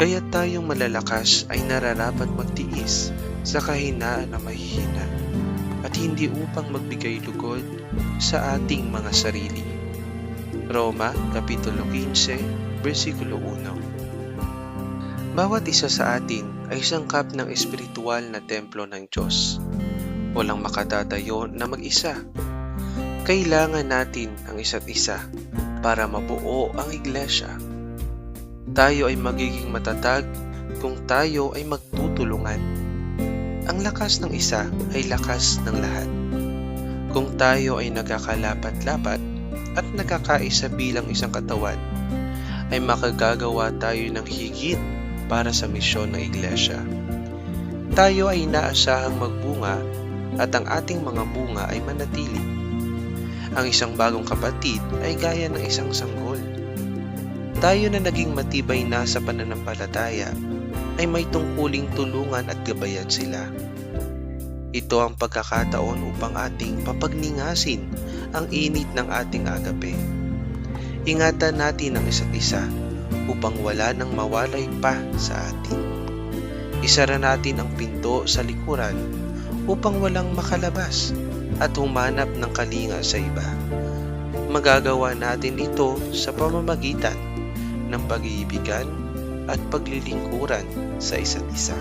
Kaya tayong malalakas ay nararapat magtiis sa kahinaan na mahihina at hindi upang magbigay lugod sa ating mga sarili. Roma, Kapitulo 15, versikulo 1. Bawat isa sa atin ay sangkap ng espiritual na templo ng Diyos. Walang makatatayo na mag-isa. Kailangan natin ang isa't isa para mabuo ang iglesia. Tayo ay magiging matatag kung tayo ay magtutulungan. Ang lakas ng isa ay lakas ng lahat. Kung tayo ay nagkakalapat-lapat at nagkakaisa bilang isang katawan, ay makagagawa tayo ng higit para sa misyon ng iglesia. Tayo ay inaasahang magbunga at ang ating mga bunga ay manatili. Ang isang bagong kapatid ay gaya ng isang sanggol. Tayo na naging matibay na sa pananampalataya ay may tungkuling tulungan at gabayan sila. Ito ang pagkakataon upang ating papagningasin ang init ng ating agape. Ingatan natin ang isa't isa upang wala nang mawalay pa sa atin. Isara natin ang pinto sa likuran upang walang makalabas at humanap ng kalinga sa iba. Magagawa natin ito sa pamamagitan ng pag-iibigan at paglilingkuran sa isa't isa.